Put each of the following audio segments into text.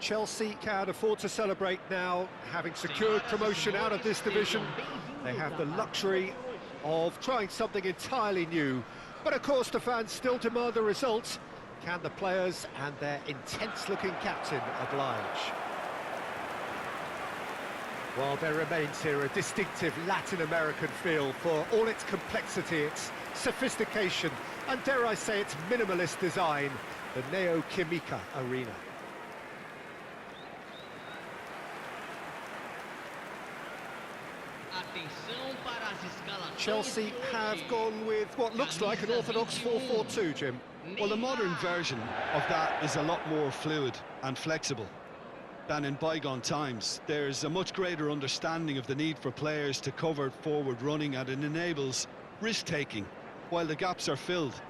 Chelsea can afford to celebrate now, having secured promotion out of this division. They have the luxury of trying something entirely new. But of course the fans still demand the results. Can the players and their intense-looking captain oblige? Well, there remains here a distinctive Latin American feel for all its complexity, its sophistication, and dare I say its minimalist design, the Neo-Química Arena. Chelsea have gone with what looks like an orthodox 4-4-2, Jim. Well, the modern version of that is a lot more fluid and flexible than in bygone times. There's a much greater understanding of the need for players to cover forward running, and it enables risk-taking while the gaps are filled.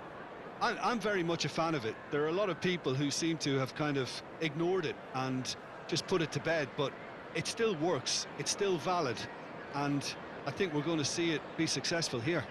I'm very much a fan of it. There are a lot of people who seem to have kind of ignored it and just put it to bed, but it still works, it's still valid, and I think we're going to see it be successful here.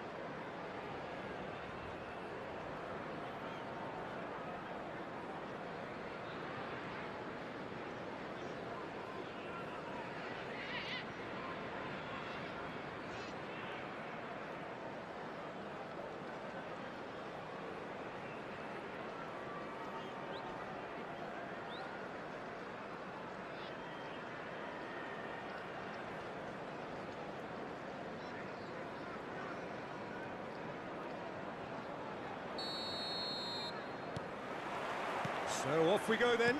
So off we go then.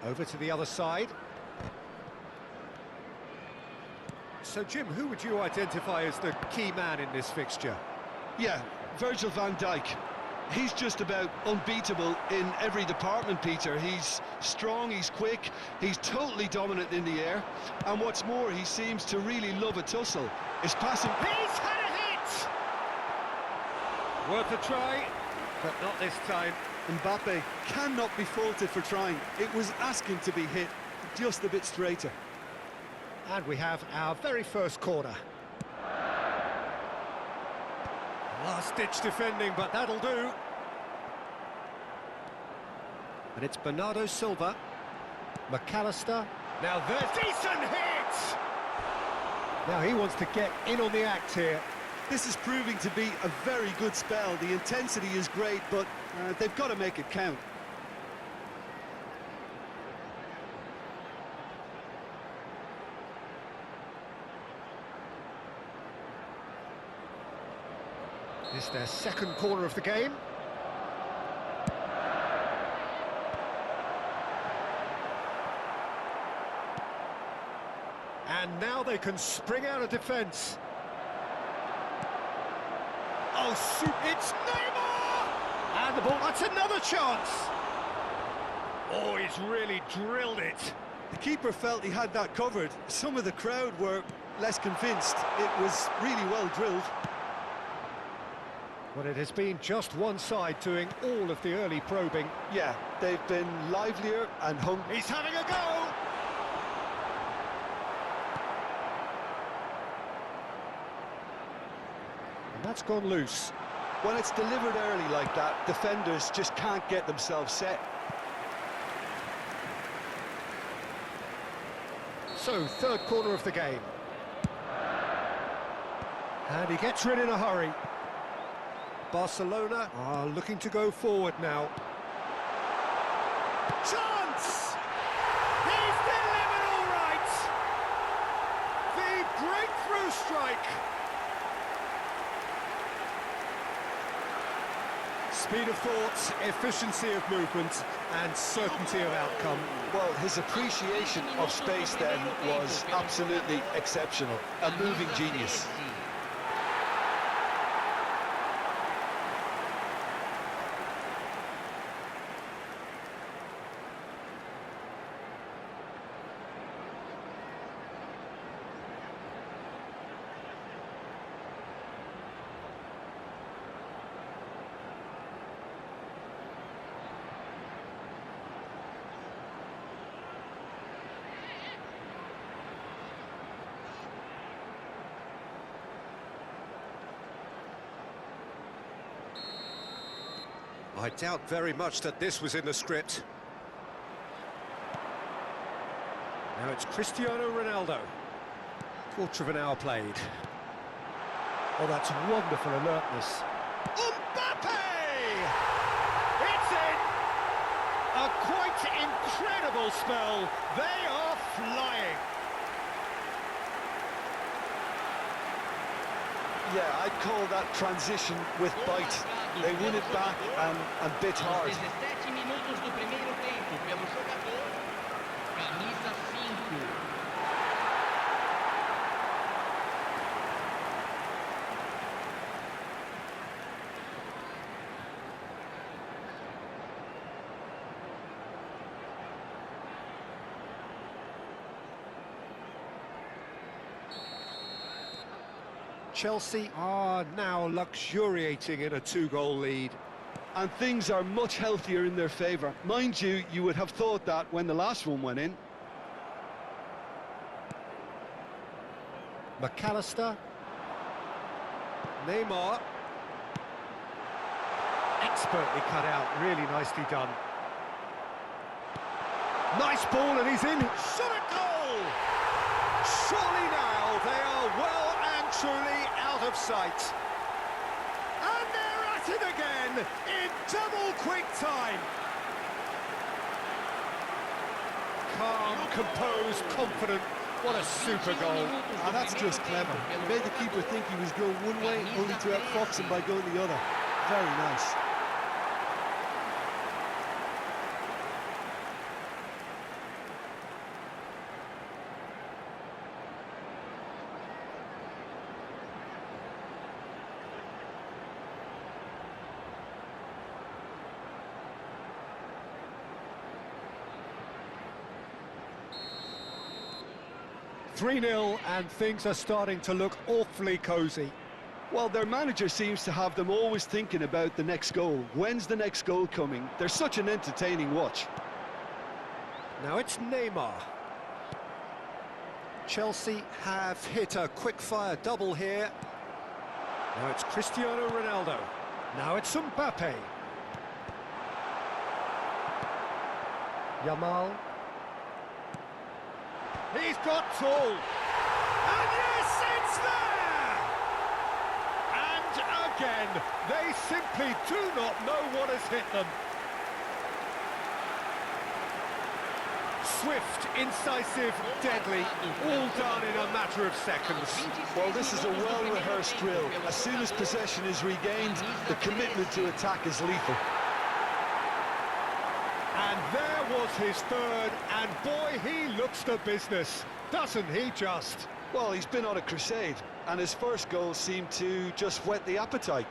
Over to the other side. So Jim, who would you identify as the key man in this fixture? Yeah, Virgil van Dijk. He's just about unbeatable in every department, Peter. He's strong, he's quick, he's totally dominant in the air, and what's more, he seems to really love a tussle. His passing... He's had a hit! Worth a try, but not this time. Mbappe cannot be faulted for trying. It was asking to be hit just a bit straighter. And we have our very first corner. Last-ditch defending, but that'll do. And it's Bernardo Silva. McAllister. Now there's decent hit! Now he wants to get in on the act here. This is proving to be a very good spell. The intensity is great, but they've got to make it count. This is their second corner of the game. And now they can spring out of defence. Oh, shoot, it's Neymar! And the ball, that's another chance! Oh, he's really drilled it. The keeper felt he had that covered. Some of the crowd were less convinced. It was really well drilled. Well, it has been just one side doing all of the early probing. Yeah, they've been livelier and hungry. He's having a go! And that's gone loose. When it's delivered early like that, defenders just can't get themselves set. So, third corner of the game. And he gets rid in a hurry. Barcelona are looking to go forward now. Chance! He's delivered all right! The breakthrough strike! Speed of thought, efficiency of movement, and certainty of outcome. Well, his appreciation of space then was absolutely exceptional. A moving genius. I doubt very much that this was in the script. Now it's Cristiano Ronaldo. Quarter of an hour played. Oh, that's wonderful alertness. Mbappe! It's in! A quite incredible spell. They are flying. Yeah, I'd call that transition with bite. They won it back and bit hard. 17 minutos do primeiro tempo pelo jogador, camisa 5. Chelsea are now luxuriating in a two-goal lead. And things are much healthier in their favour. Mind you, you would have thought that when the last one went in. McAllister. Neymar. Expertly cut out, really nicely done. Nice ball and he's in. Shot at goal! Surely now they are well and truly out of sight. And they're at it again in double quick time. Calm, composed, confident. What a super goal. And that's just clever. He made the keeper think he was going one way, only to outfox him by going the other. Very nice. (3-0) and things are starting to look awfully cosy. Well, their manager seems to have them always thinking about the next goal. When's the next goal coming? They're such an entertaining watch. Now it's Neymar. Chelsea have hit a quick-fire double here. Now it's Cristiano Ronaldo. Now it's Mbappe. Yamal. He's got tall. And yes, it's there! And again, they simply do not know what has hit them. Swift, incisive, deadly, all done in a matter of seconds. Well, this is a well-rehearsed drill. As soon as possession is regained, the commitment to attack is lethal. And there was his third, and boy, he looks the business, doesn't he just? Well, he's been on a crusade, and his first goal seemed to just whet the appetite.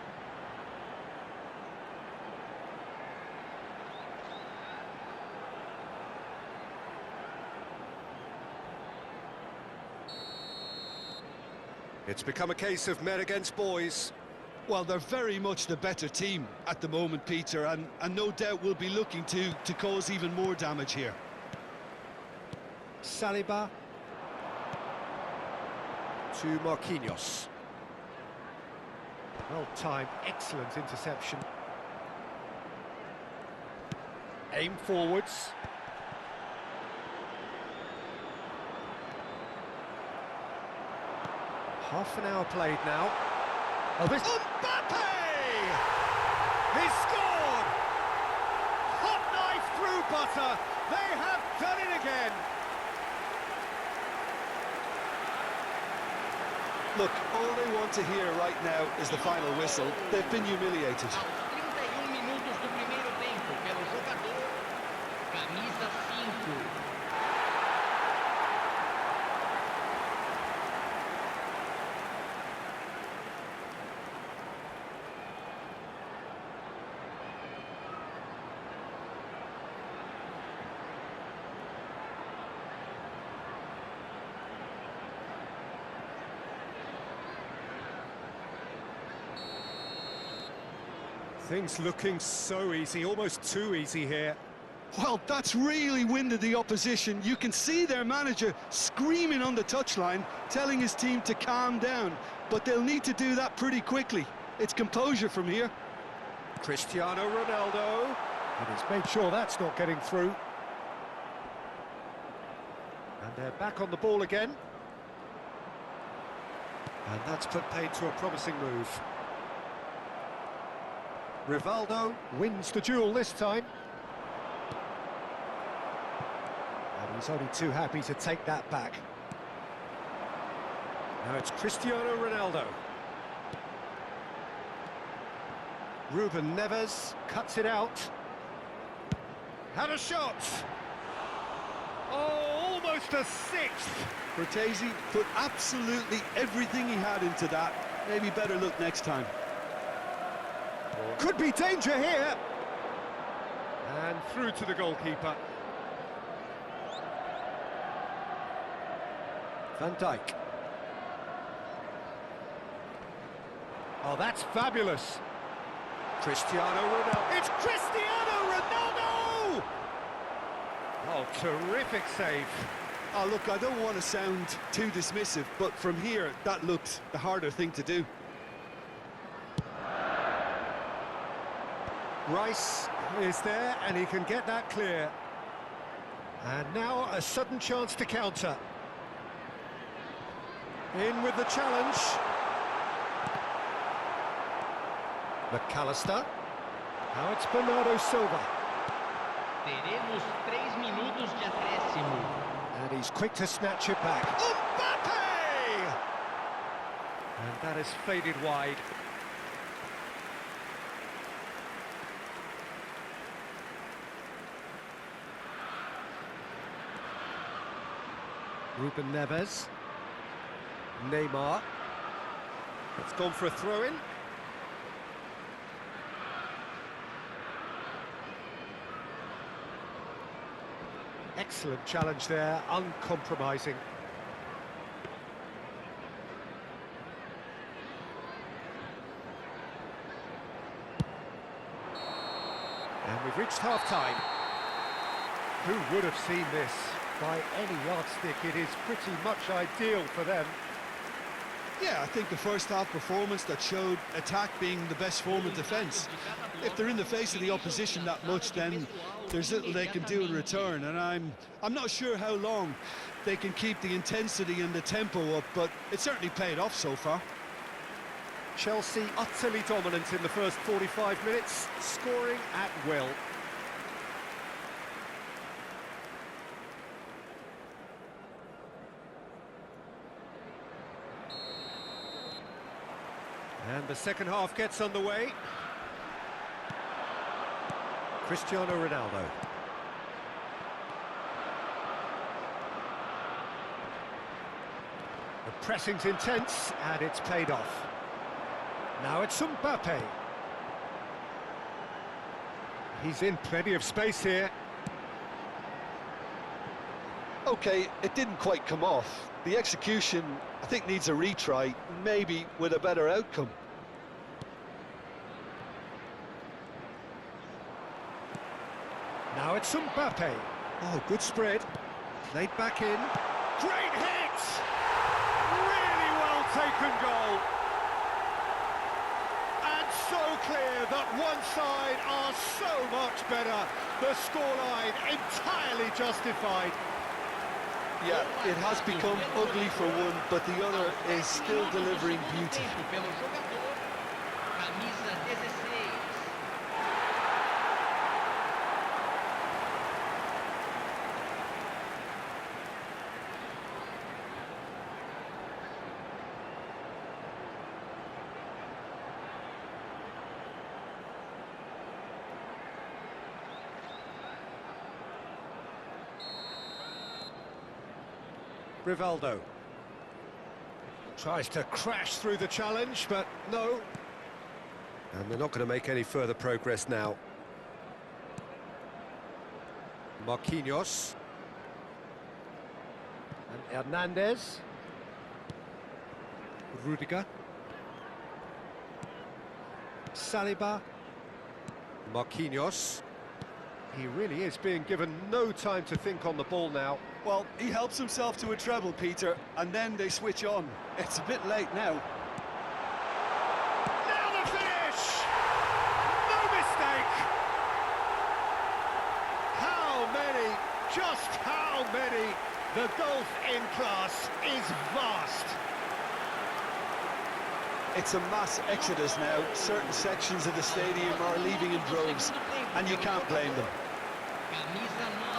It's become a case of men against boys. Well, they're very much the better team at the moment, Peter, and no doubt will be looking to cause even more damage here. Saliba to Marquinhos. Well timed, excellent interception. Aim forwards. Half an hour played now. Oh, this... Mbappe! He scored! Hot knife through butter. They have done it again. Look, all they want to hear right now is the final whistle. They've been humiliated. Aos 31 minutos do primeiro tempo pelo jogador, camisa 5. Things looking so easy, almost too easy here. Well, that's really winded the opposition. You can see their manager screaming on the touchline, telling his team to calm down. But they'll need to do that pretty quickly. It's composure from here. Cristiano Ronaldo. And he's made sure that's not getting through. And they're back on the ball again. And that's put paid to a promising move. Rivaldo wins the duel this time. And he's only too happy to take that back. Now it's Cristiano Ronaldo. Ruben Neves cuts it out. Had a shot! Oh, almost a sixth! Cortese put absolutely everything he had into that. Maybe better look next time. Could be danger here! And through to the goalkeeper. Van Dijk. Oh, that's fabulous! Cristiano Ronaldo. It's Cristiano Ronaldo! Oh, terrific save. Oh, look, I don't want to sound too dismissive, but from here, that looked the harder thing to do. Rice is there, and he can get that clear. And now a sudden chance to counter. In with the challenge. McAllister. Now it's Bernardo Silva. Teremos 3 minutos de acréscimo. And he's quick to snatch it back. Mbappe! And that has faded wide. Ruben Neves. Neymar. It's gone for a throw-in. Excellent challenge there, uncompromising. And we've reached half-time. Who would have seen this? By any yardstick, it is pretty much ideal for them. Yeah, I think the first half performance that showed attack being the best form of defence. If they're in the face of the opposition that much, then there's little they can do in return, and I'm not sure how long they can keep the intensity and the tempo up, but it certainly paid off so far. Chelsea utterly dominant in the first 45 minutes, scoring at will. And the second half gets underway. Cristiano Ronaldo. The pressing's intense, and it's paid off. Now it's Mbappe. He's in plenty of space here. Okay, it didn't quite come off. The execution, I think, needs a retry, maybe with a better outcome. Now it's Mbappe. Oh, good spread. Played back in. Great hit! Really well taken goal. And so clear that one side are so much better. The scoreline entirely justified. Yeah, it has become ugly for one, but the other is still delivering beauty. Pelo jogador, camisa 16. Rivaldo tries to crash through the challenge, but no. And they're not going to make any further progress now. Marquinhos. And Hernandez. Rudiger. Saliba. Marquinhos. He really is being given no time to think on the ball now. Well, he helps himself to a treble, Peter, and then they switch on. It's a bit late now. Now the finish! No The gulf in class is vast. It's a mass exodus now. Certain sections of the stadium are leaving in droves, and you can't blame them. Camisa 9.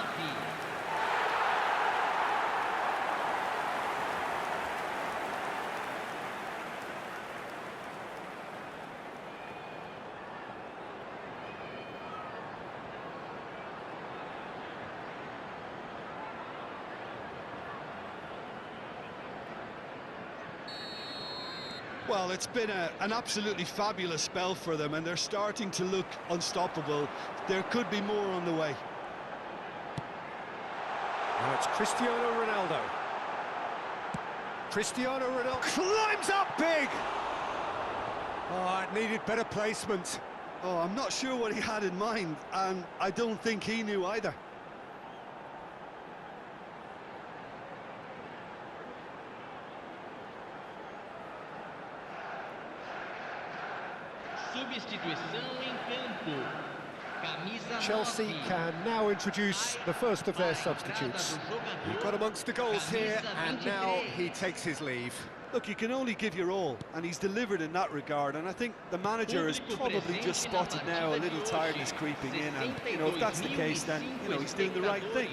Well, it's been an absolutely fabulous spell for them, and they're starting to look unstoppable. There could be more on the way. Now it's Cristiano Ronaldo. Cristiano Ronaldo climbs up big! Oh, it needed better placement. Oh, I'm not sure what he had in mind, and I don't think he knew either. Substituição em campo. Camisa Chelsea 9. can now introduce the first of their substitutes. He got amongst the goals here, and now he takes his leave. Look, you can only give your all, and he's delivered in that regard, and I think the manager has probably just spotted now a little tiredness creeping in, and, you know, if that's the case, then, you know, he's doing the right thing.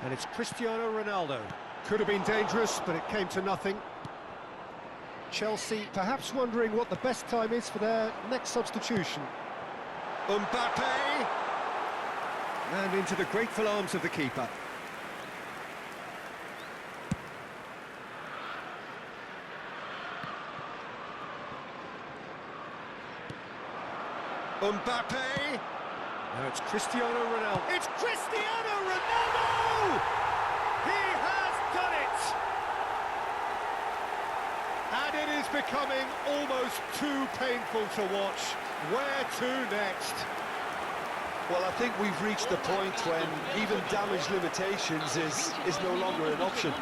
And it's Cristiano Ronaldo. Could have been dangerous, but it came to nothing. Chelsea perhaps wondering what the best time is for their next substitution. Mbappe! And into the grateful arms of the keeper. Mbappe! Now it's Cristiano Ronaldo. It's Cristiano Ronaldo! He has done it! And it is becoming almost too painful to watch. Where to next? Well, I think we've reached the point when even damage limitations is no longer an option.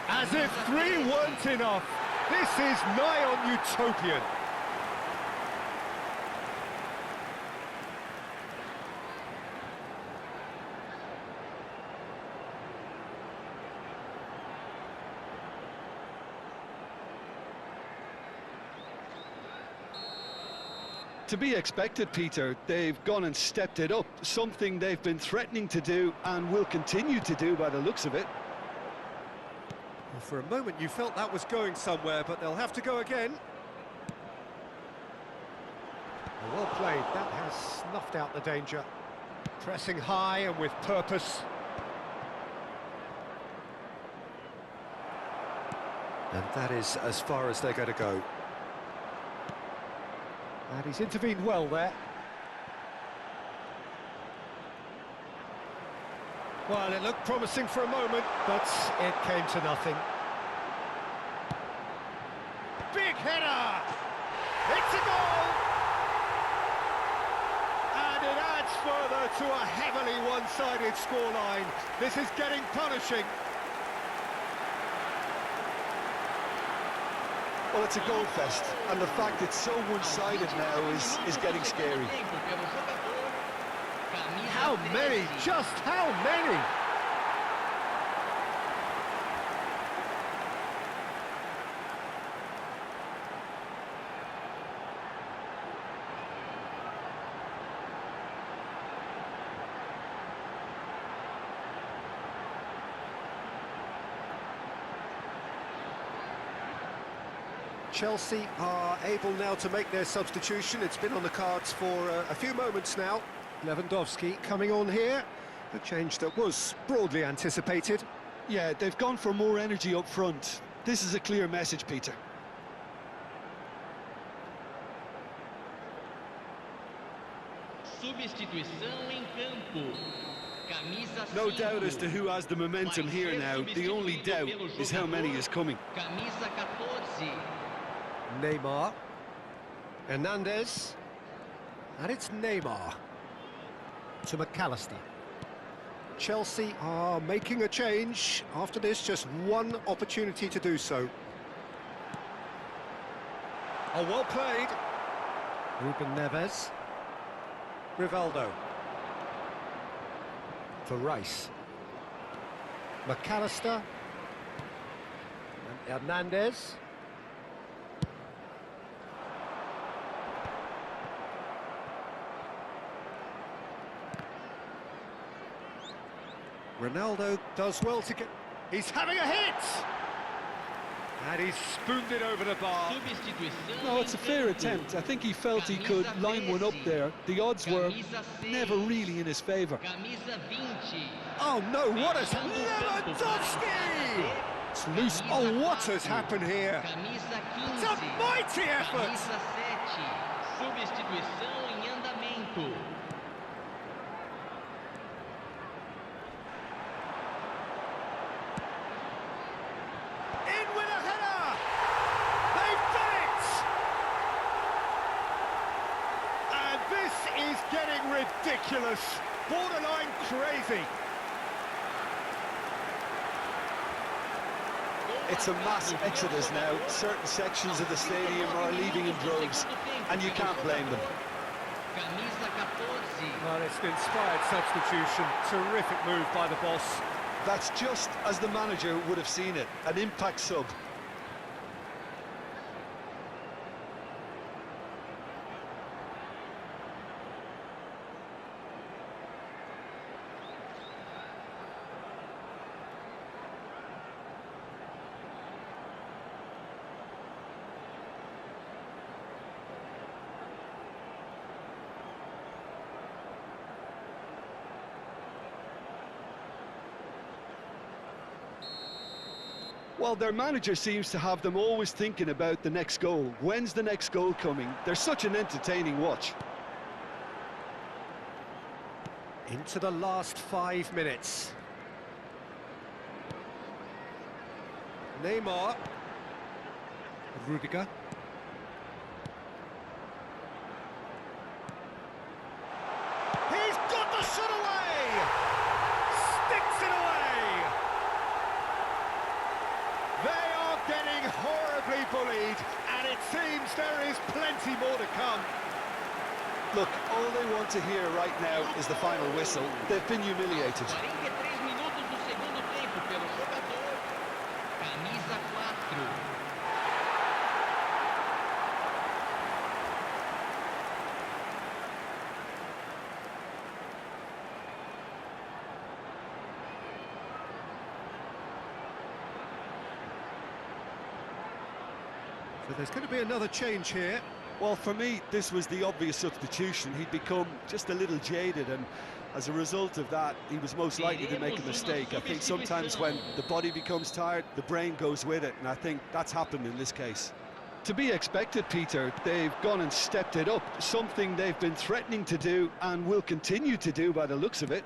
As if 3 weren't enough. This is nigh on utopian. To be expected, Peter. They've gone and stepped it up, something they've been threatening to do and will continue to do by the looks of it. Well, for a moment you felt that was going somewhere, but they'll have to go again. Well played, that has snuffed out the danger. Pressing high and with purpose. And that is as far as they're going to go. And he's intervened well there. Well, it looked promising for a moment, but it came to nothing. Big header! It's a goal! And it adds further to a heavily one-sided scoreline. This is getting punishing. Well, it's a goal fest, and the fact it's so one-sided now is getting scary. How many? Just how many? Chelsea are able now to make their substitution. It's been on the cards for a few moments now. Lewandowski coming on here. A change that was broadly anticipated. Yeah, they've gone for more energy up front. This is a clear message, Peter. Substituição em campo. Camisa 5. No doubt as to who has the momentum here now. The only doubt is how many is coming. Camisa 14. Neymar. Hernandez. And it's Neymar. To McAllister. Chelsea are making a change. After this, just one opportunity to do so. Oh, well played. Ruben Neves. Rivaldo. For Rice. McAllister. And Hernandez. Ronaldo does well to get... He's having a hit! And he's spooned it over the bar. No, it's a fair attempt. I think he felt he could line one up there. The odds were never really in his favour. Oh no, what has... Lewandowski! It's loose. Oh, what has happened here? It's a mighty effort! Substituição em andamento. In with a header! They've done it! And this is getting ridiculous, borderline crazy. It's a mass exodus now. Certain sections of the stadium are leaving in droves, and you can't blame them. Well, it's an inspired substitution. Terrific move by the boss. That's just as the manager would have seen it, an impact sub. Well, their manager seems to have them always thinking about the next goal. When's the next goal coming? They're such an entertaining watch. Into the last 5 minutes. Neymar. Rudiger. He's got the shot away! Sticks it away! They are getting horribly bullied, and it seems there is plenty more to come. Look, all they want to hear right now is the final whistle. They've been humiliated. 43 minutos do segundo tempo pelo jogador. Camisa 4. So there's going to be another change here. Well, for me, this was the obvious substitution. He'd become just a little jaded, and as a result of that, he was most likely to make a mistake. I think sometimes when the body becomes tired, the brain goes with it, and I think that's happened in this case. To be expected, Peter. They've gone and stepped it up, something they've been threatening to do and will continue to do by the looks of it.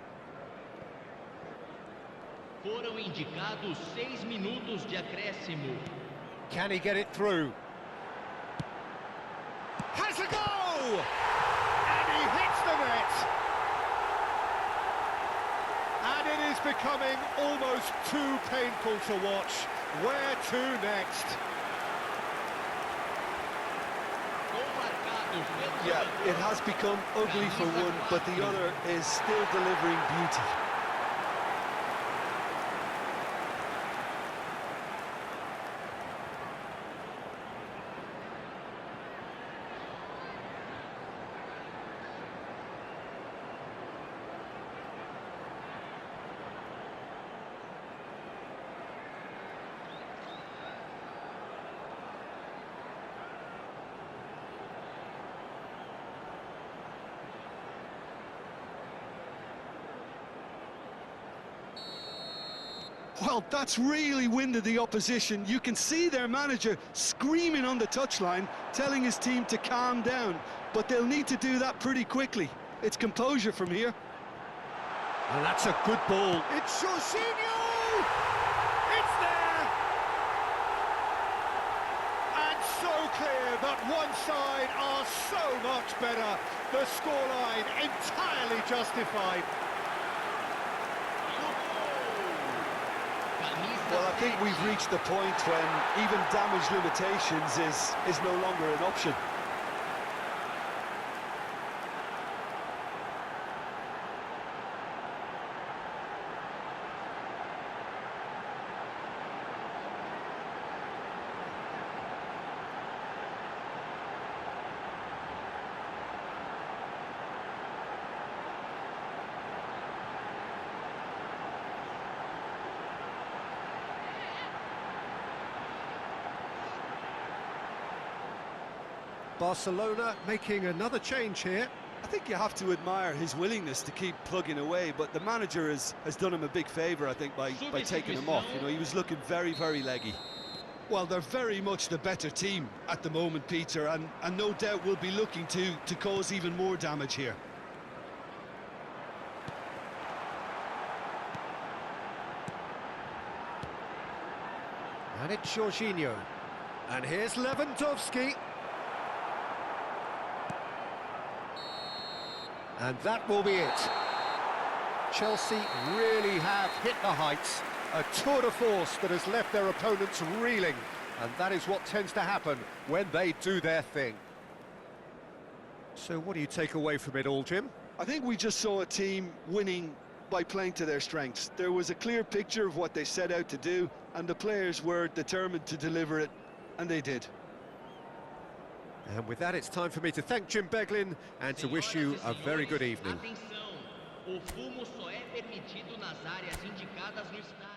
Foram indicados 6 minutos de acréscimo. Can he get it through? Has a go! And he hits the net! And it is becoming almost too painful to watch. Where to next? Yeah, it has become ugly for one, but the other is still delivering beauty. Well, that's really winded the opposition. You can see their manager screaming on the touchline, telling his team to calm down. But they'll need to do that pretty quickly. It's composure from here. And that's a good ball. It's Jorginho! It's there! And so clear that one side are so much better. The scoreline entirely justified. Well, I think we've reached the point when even damage limitations is no longer an option. Barcelona making another change here. I think you have to admire his willingness to keep plugging away, but the manager has done him a big favour, I think, by taking him off. You know, he was looking very, very leggy. Well, they're very much the better team at the moment, Peter, and no doubt will be looking to cause even more damage here. And it's Jorginho. And here's Lewandowski. And that will be it. Chelsea really have hit the heights. A tour de force that has left their opponents reeling. And that is what tends to happen when they do their thing. So what do you take away from it all, Jim? I think we just saw a team winning by playing to their strengths. There was a clear picture of what they set out to do, and the players were determined to deliver it, and they did. And with that, it's time for me to thank Jim Beglin and to wish you a very good evening. Atenção, o fumo só é permitido nas áreas indicadas no estádio.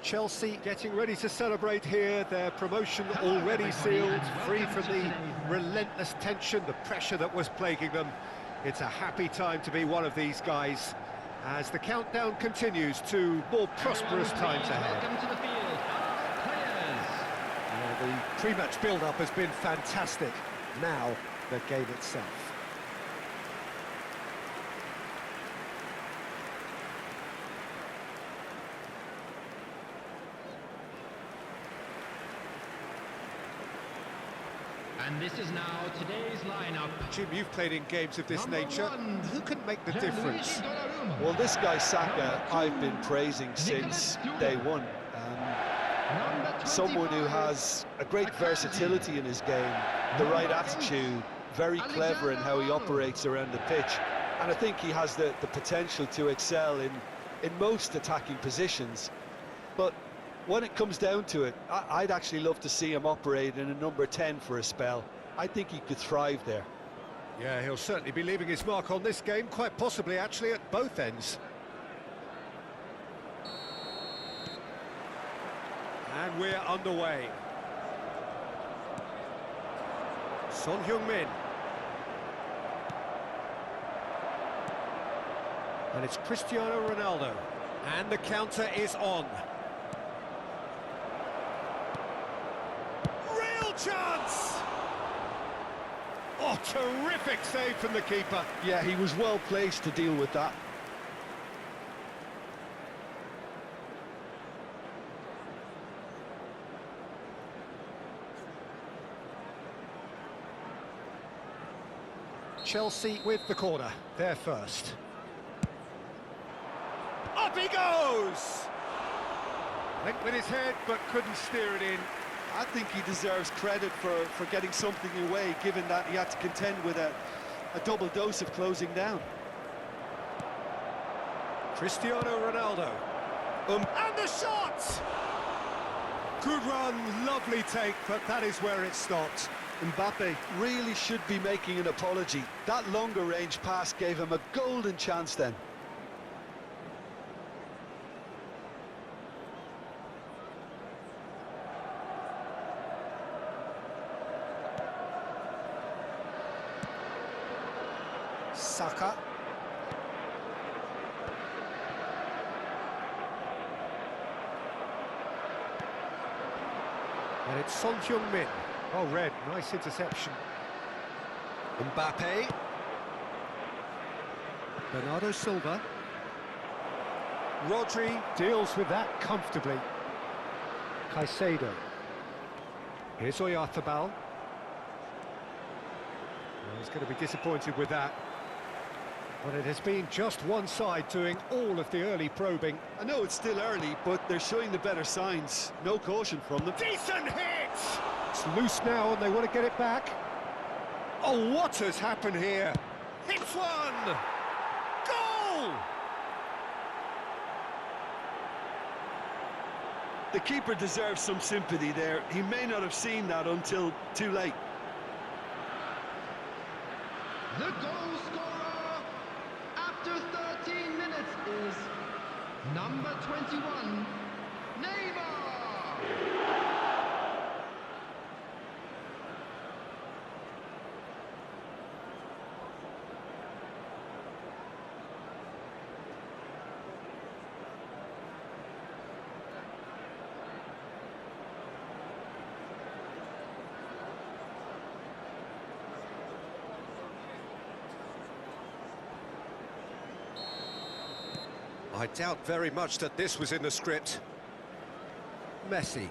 Chelsea getting ready to celebrate here, their promotion already sealed, free from the relentless tension, the pressure that was plaguing them. It's a happy time to be one of these guys as the countdown continues to more prosperous times ahead. Welcome to the field, our players. Well, the pre-match build-up has been fantastic. Now, the game itself. And this is now today's lineup. Jim, you've played in games of this nature. Who can make the difference? Well, this guy Saka, I've been praising since day one. Someone who has a great versatility in his game, the right attitude, very clever in how he operates around the pitch. And I think he has the potential to excel in most attacking positions. But when it comes down to it, I'd actually love to see him operate in a number 10 for a spell. I think he could thrive there. Yeah, he'll certainly be leaving his mark on this game, quite possibly actually at both ends. And we're underway. Son Heung-min. And it's Cristiano Ronaldo. And the counter is on. Real chance! Oh, terrific save from the keeper. Yeah, he was well placed to deal with that. Chelsea with the corner, they're first. Up he goes! Went with his head, but couldn't steer it in. I think he deserves credit for getting something away, given that he had to contend with a double dose of closing down. Cristiano Ronaldo. And the shot! Good run, lovely take, but that is where it stopped. Mbappe really should be making an apology. That longer range pass gave him a golden chance then. Saka. And it's Son Heung-min. Oh, red, nice interception. Mbappe. Bernardo Silva. Rodri deals with that comfortably. Caicedo. Here's Oyarzabal. Well, he's going to be disappointed with that. But it has been just one side doing all of the early probing. I know it's still early, but they're showing the better signs. No caution from them. Decent hit! It's loose now and they want to get it back. Oh, what has happened here? Hits one! Goal! The keeper deserves some sympathy there. He may not have seen that until too late. The goal scorer after 13 minutes is number 21, Neymar. I doubt very much that this was in the script. Messi.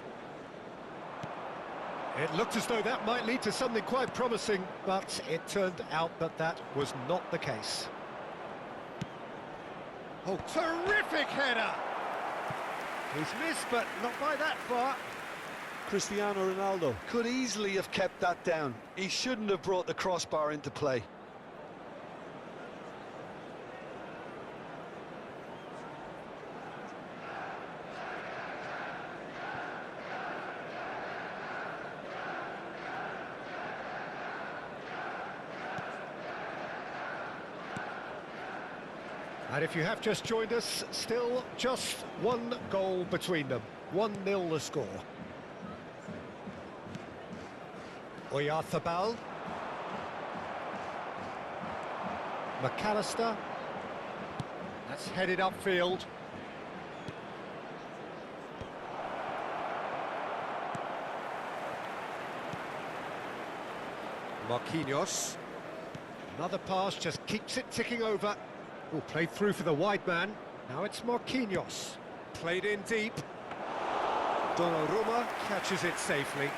It looked as though that might lead to something quite promising, but it turned out that that was not the case. Oh, terrific header! He's missed, but not by that far. Cristiano Ronaldo could easily have kept that down. He shouldn't have brought the crossbar into play. And if you have just joined us, still just one goal between them. 1-0 the score. Oyarzabal. McAllister. That's headed upfield. Marquinhos. Another pass, just keeps it ticking over. Oh, played through for the wide man. Now it's Marquinhos. Played in deep. Donnarumma catches it safely.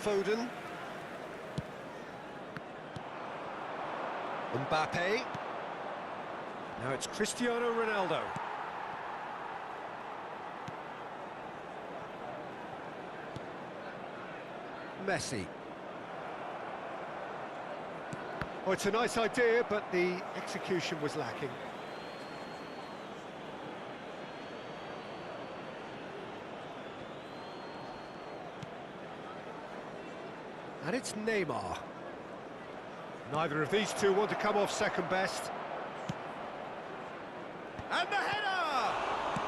Foden. Mbappe. Now it's Cristiano Ronaldo. Messi. Oh, it's a nice idea, but the execution was lacking. And it's Neymar. Neither of these two want to come off second best. And the header!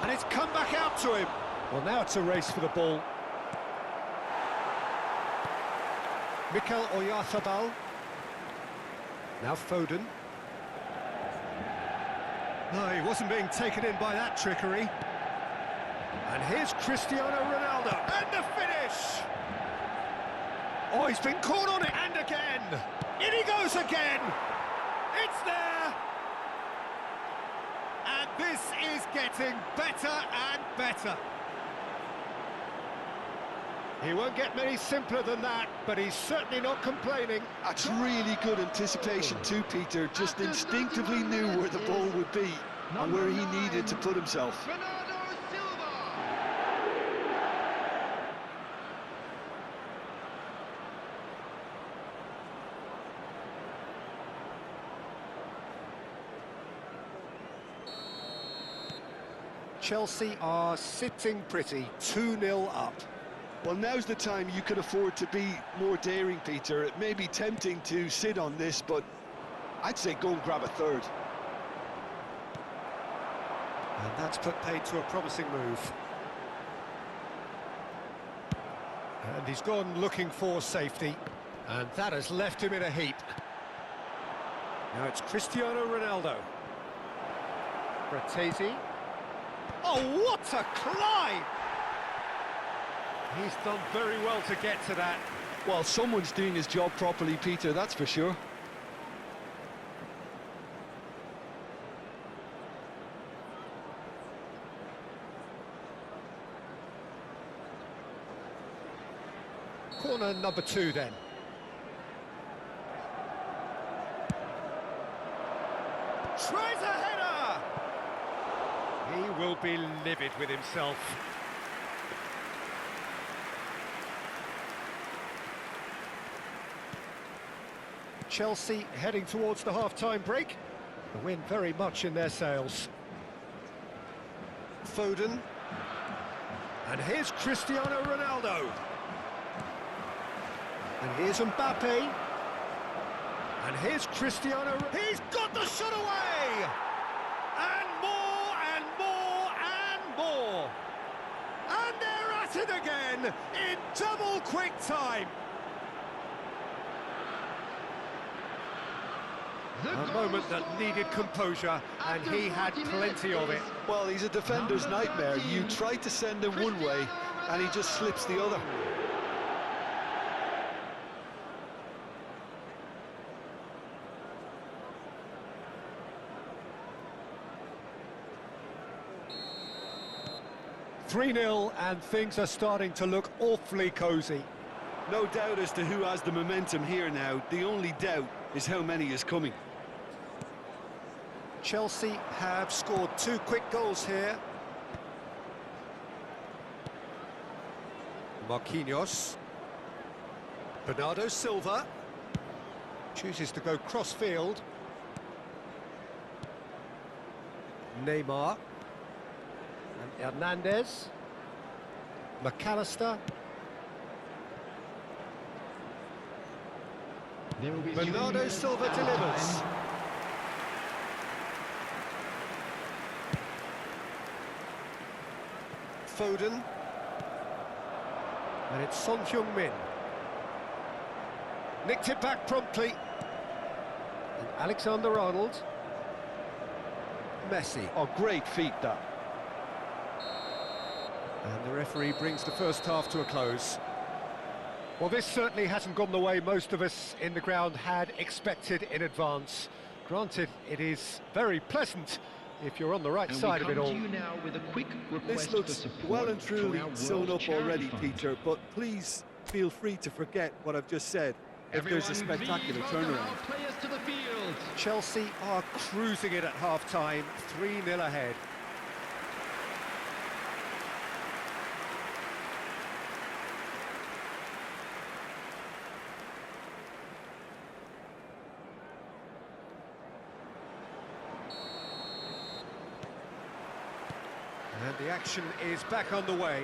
And it's come back out to him. Well, now it's a race for the ball. Mikel Oyarzabal. Now Foden. No, he wasn't being taken in by that trickery. And here's Cristiano Ronaldo. And the finish! Oh, he's been caught on it, and again! In he goes again! It's there! And this is getting better and better. He won't get many simpler than that, but he's certainly not complaining. That's really good anticipation too, Peter. Just instinctively knew where the ball would be and where he needed to put himself. Chelsea are sitting pretty, 2-0 up. Well, now's the time you can afford to be more daring, Peter. It may be tempting to sit on this, but I'd say go and grab a third. And that's put paid to a promising move. And he's gone looking for safety. And that has left him in a heap. Now it's Cristiano Ronaldo. Fratesi. Oh, what a climb! He's done very well to get to that. Well, someone's doing his job properly, Peter, that's for sure. Corner number 2 then. Tries a header! He will be livid with himself. Chelsea heading towards the half-time break. The win very much in their sails. Foden. And here's Cristiano Ronaldo. And here's Mbappe. And here's Cristiano. He's got the shot away! And more, and more, and more! And they're at it again in double quick time. A moment that needed composure, and he had plenty of it. Well, he's a defender's nightmare. You try to send him one way, and he just slips the other. (3-0), and things are starting to look awfully cosy. No doubt as to who has the momentum here now. The only doubt is how many is coming. Chelsea have scored 2 quick goals here. Marquinhos. Bernardo Silva. Chooses to go cross-field. Neymar. And Hernandez. McAllister. Bernardo Silva delivers. Foden. And it's Son Heung-min. Nicked it back promptly. And Alexander-Arnold. Messi. Oh, great feat, that. And the referee brings the first half to a close. Well, this certainly hasn't gone the way most of us in the ground had expected in advance. Granted, it is very pleasant if you're on the right side of it all. This looks well and truly sewn up already, Peter, but please feel free to forget what I've just said if there's a spectacular turnaround. Chelsea are cruising it at half-time, 3-0 ahead. And the action is back on the way.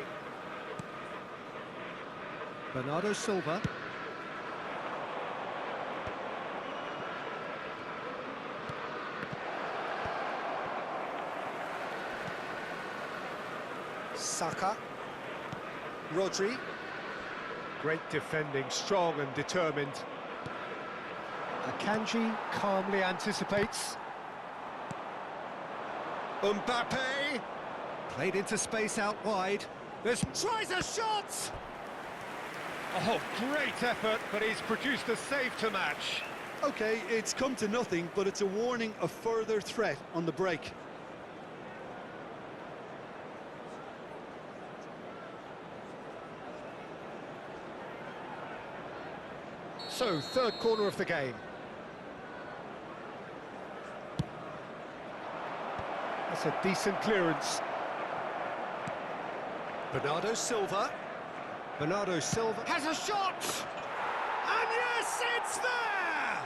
Bernardo Silva. Saka. Rodri. Great defending, strong and determined. Akanji calmly anticipates. Mbappe. Played into space out wide. Tries a shot! Oh, great effort, but he's produced a save to match. Okay, it's come to nothing, but it's a warning of further threat on the break. So, third corner of the game. That's a decent clearance. Bernardo Silva. Bernardo Silva has a shot! And yes, it's there!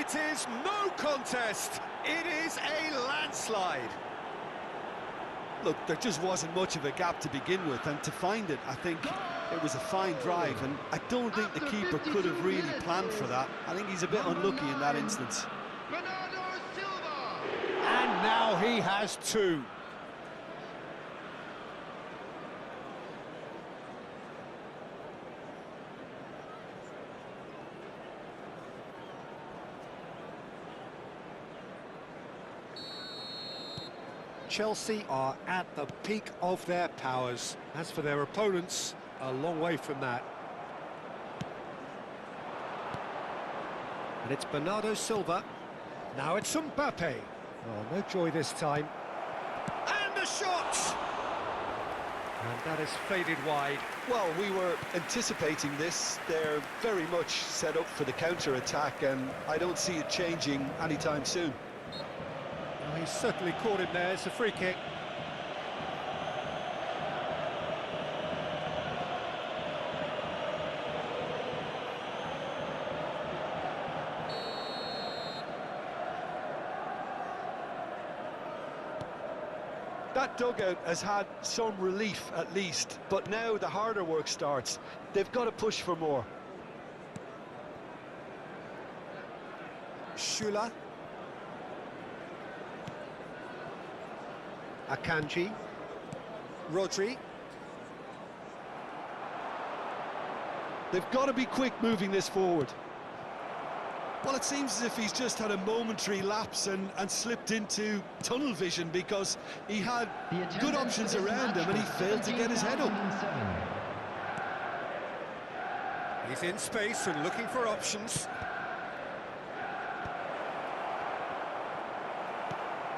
It is no contest. It is a landslide. Look, there just wasn't much of a gap to begin with, and to find it, I think it was a fine drive, and I don't think the keeper could have really planned for that. I think he's a bit unlucky in that instance. And now he has two. Chelsea are at the peak of their powers. As for their opponents, a long way from that. And it's Bernardo Silva. Now it's Mbappe. Oh, no joy this time. And the shot! And that is faded wide. Well, we were anticipating this. They're very much set up for the counter-attack, and I don't see it changing anytime soon. Well, he's certainly caught him there. It's a free kick. That dugout has had some relief at least, but now the harder work starts. They've got to push for more. Shula. Akanji. Rodri. They've got to be quick moving this forward. Well, it seems as if he's just had a momentary lapse and slipped into tunnel vision, because he had good options around him and he failed to get his head up. He's in space and looking for options.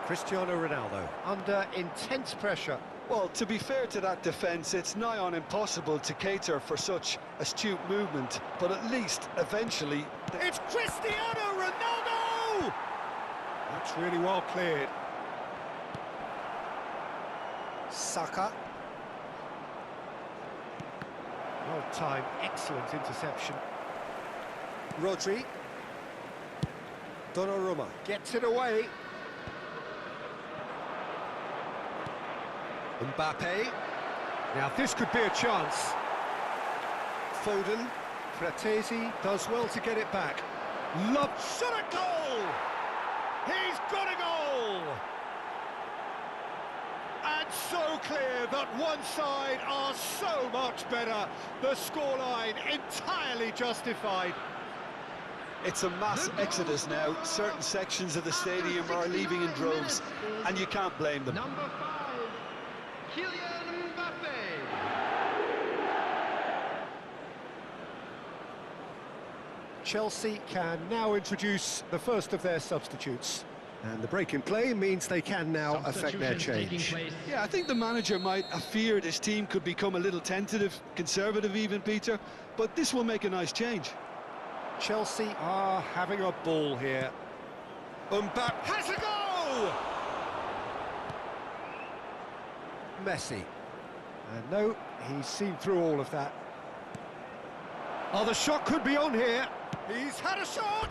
Cristiano Ronaldo under intense pressure. Well, to be fair to that defence, it's nigh on impossible to cater for such astute movement, but at least eventually... It's Cristiano Ronaldo! That's really well cleared. Saka. Well timed, excellent interception. Rodri. Donnarumma gets it away. Mbappe. Now this could be a chance. Foden. Fratesi does well to get it back. Love shot at goal! He's got a goal! And That's so clear that one side are so much better. The scoreline entirely justified. It's a mass exodus now. Certain sections of the stadium are leaving in droves, and you can't blame them. Number 5, Kylian Mbappe. Chelsea can now introduce the first of their substitutes. And the break in play means they can now affect their change. Yeah, I think the manager might have feared his team could become a little tentative, conservative even, Peter, but this will make a nice change. Chelsea are having a ball here. Mbappe has a goal! Messi. And no, he's seen through all of that. Oh, the shot could be on here. He's had a shot!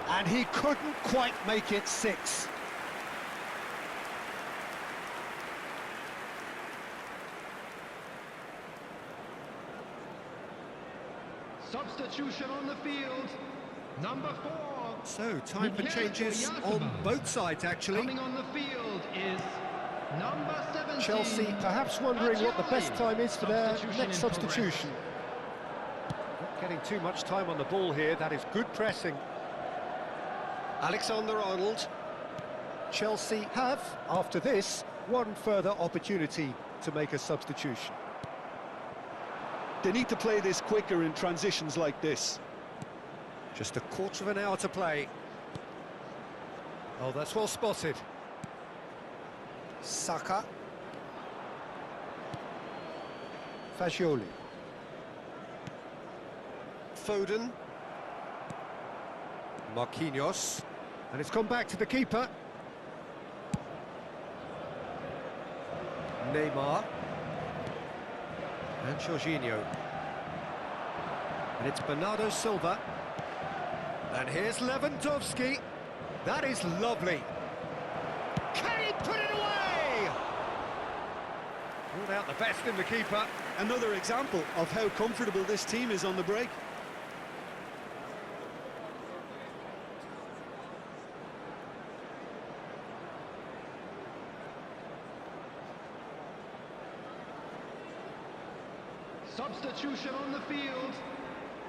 And he couldn't quite make it 6. Substitution on the field, number 4. So, time for changes on both sides, actually. Coming on the field is number 17. Chelsea perhaps wondering what the best time is for their next substitution. Not getting too much time on the ball here, that is good pressing. Alexander-Arnold. Chelsea have, after this, one further opportunity to make a substitution. They need to play this quicker in transitions like this. Just a quarter of an hour to play. Oh, that's well spotted. Saka. Fagioli. Foden. Marquinhos. And it's gone back to the keeper. Neymar. And Jorginho. And it's Bernardo Silva. And here's Lewandowski. That is lovely. Can he put it away? Pulled out the best in the keeper. Another example of how comfortable this team is on the break. Substitution on the field,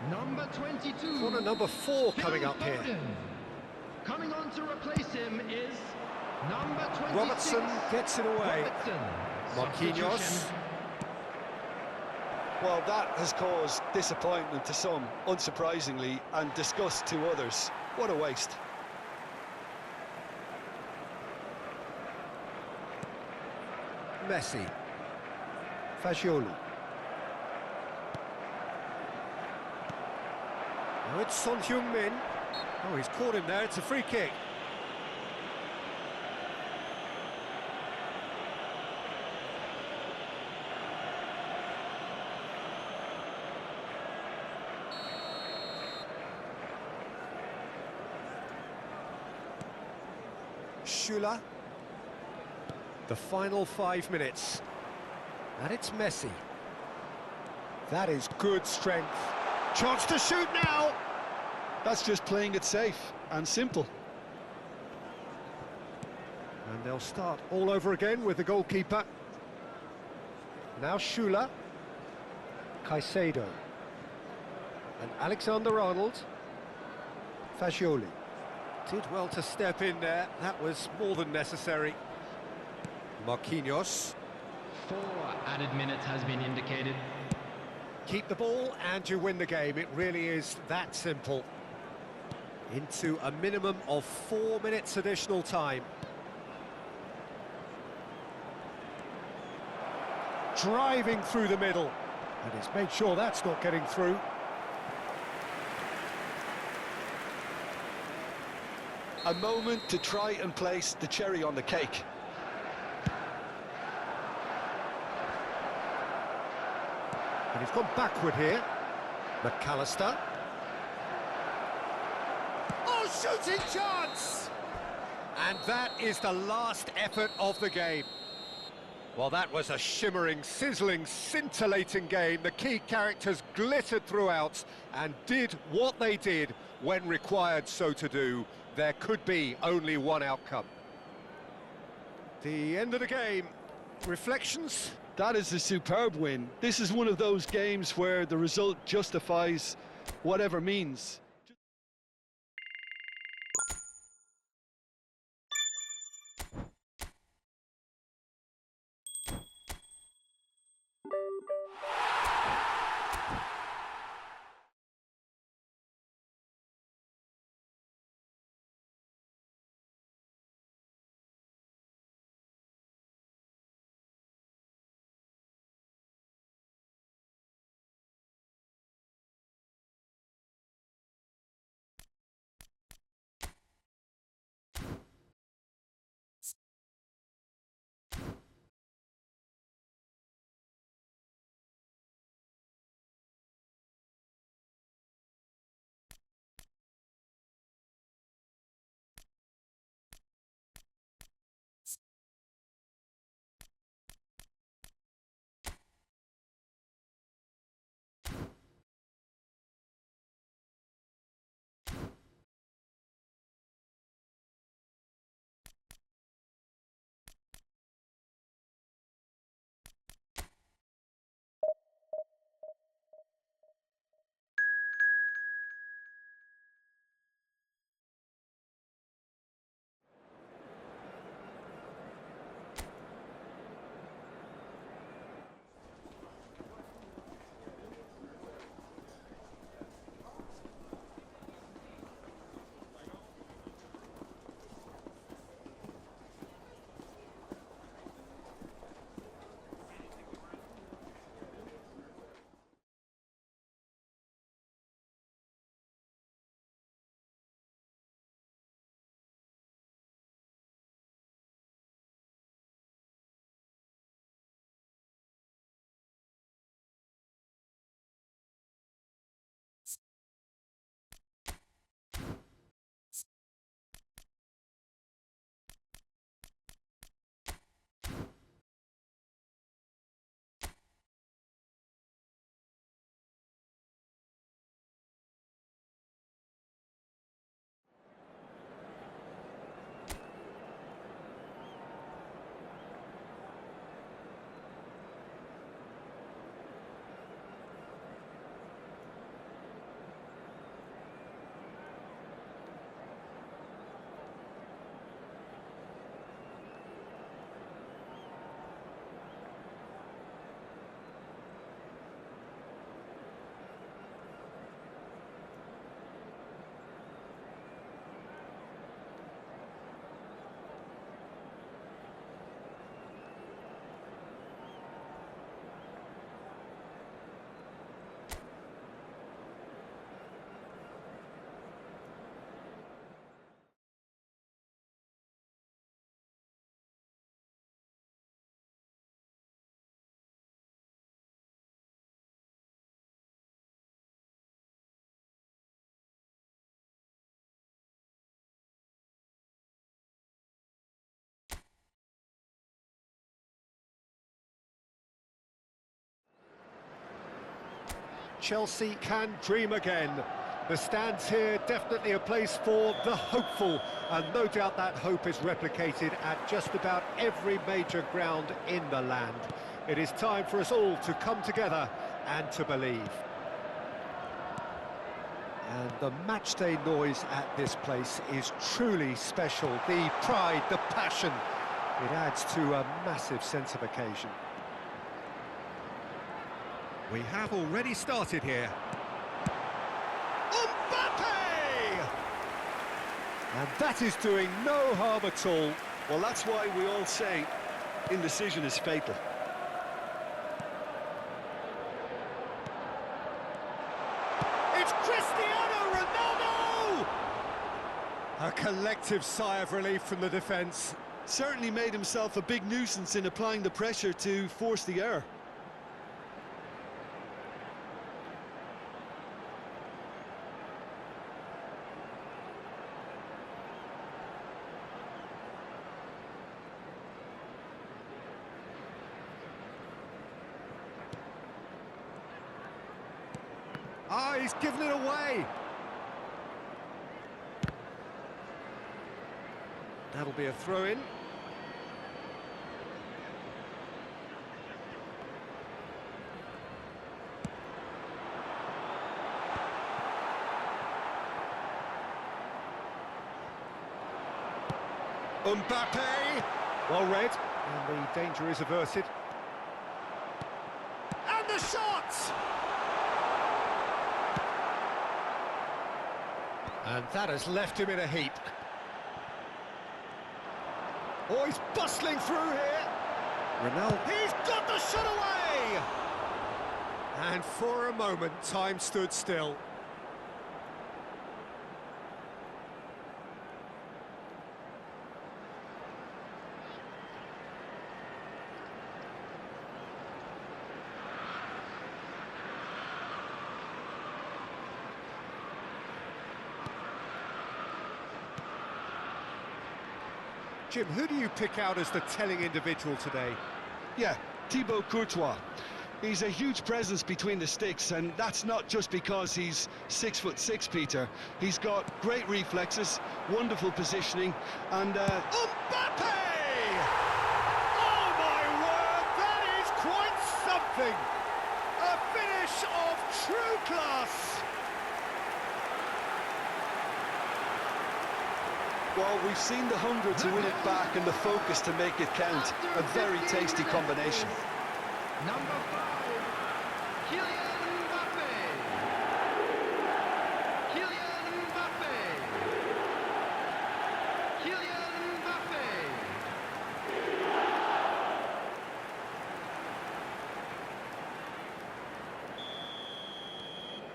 number 22. Corner number 4 coming up here. Coming on to replace him is number 26. Robertson gets it away. Marquinhos. Well, that has caused disappointment to some, unsurprisingly, and disgust to others. What a waste. Messi. Fagioli. Now it's Son Heung-min. Oh, he's caught him there, it's a free kick. Schüller. The final 5 minutes. And it's Messi. That is good strength. Chance to shoot now! That's just playing it safe and simple. And they'll start all over again with the goalkeeper. Now Schüller. Caicedo. And Alexander-Arnold. Fagioli. Did well to step in there. That was more than necessary. Marquinhos. 4 added minutes has been indicated. Keep the ball and you win the game. It really is that simple. Into a minimum of 4 minutes additional time. Driving through the middle. And he's made sure that's not getting through. A moment to try and place the cherry on the cake. And he's gone backward here. McAllister. Oh, shooting chance! And that is the last effort of the game. Well, that was a shimmering, sizzling, scintillating game. The key characters glittered throughout and did what they did when required so to do. There could be only one outcome. The end of the game. Reflections? That is a superb win. This is one of those games where the result justifies whatever means. Chelsea can dream again. The stands here, definitely a place for the hopeful, and no doubt that hope is replicated at just about every major ground in the land. It is time for us all to come together and to believe. And the matchday noise at this place is truly special. The pride, the passion, it adds to a massive sense of occasion. We have already started here. And that is doing no harm at all. Well, that's why we all say indecision is fatal. It's Cristiano Ronaldo! A collective sigh of relief from the defence. Certainly made himself a big nuisance in applying the pressure to force the error. Ah, he's given it away. That'll be a throw-in. Mbappe! Well read, and the danger is averted. And the shot! And that has left him in a heap. Oh, he's bustling through here. Ronaldo. He's got the shot away! And for a moment, time stood still. Jim, who do you pick out as the telling individual today? Yeah, Thibaut Courtois. He's a huge presence between the sticks, and that's not just because he's 6'6", Peter. He's got great reflexes, wonderful positioning, and Mbappe! Oh my word, that is quite something! A finish of true class! well, we've seen the hunger to win it back and the focus to make it count. A very tasty combination. Number 5, Kylian Mbappe. Kylian Mbappe. Kylian Mbappe.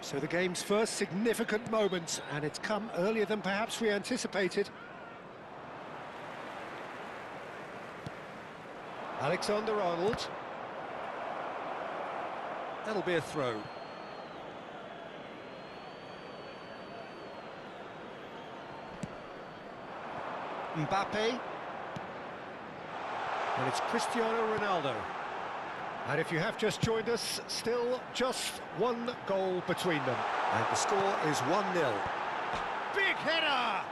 So the game's first significant moment, and it's come earlier than perhaps we anticipated. Alexander-Arnold. That'll be a throw. Mbappe. And it's Cristiano Ronaldo. And if you have just joined us, still just one goal between them. And the score is 1-0. Big header!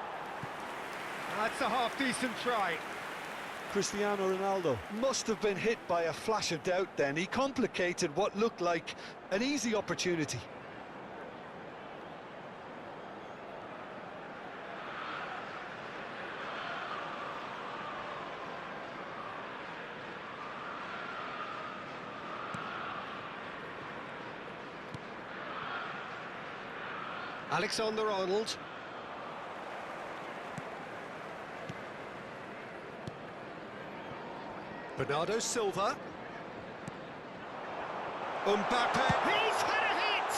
That's a half-decent try. Cristiano Ronaldo must have been hit by a flash of doubt then. He complicated what looked like an easy opportunity. Alexander-Arnold. Bernardo Silva. Mbappe. He's had a hit!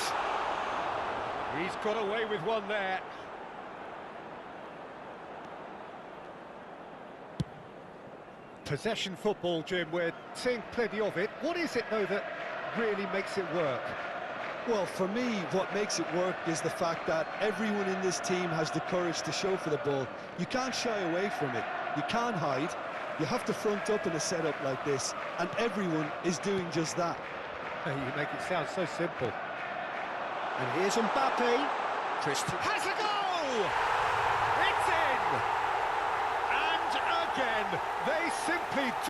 He's got away with one there. Possession football, Jim, we're seeing plenty of it. What is it, though, that really makes it work? Well, for me, what makes it work is the fact that everyone in this team has the courage to show for the ball. You can't shy away from it. You can't hide. You have to front up in a setup like this, and everyone is doing just that. You make it sound so simple. And here's Mbappe. Christian has a goal! It's in! And again, they simply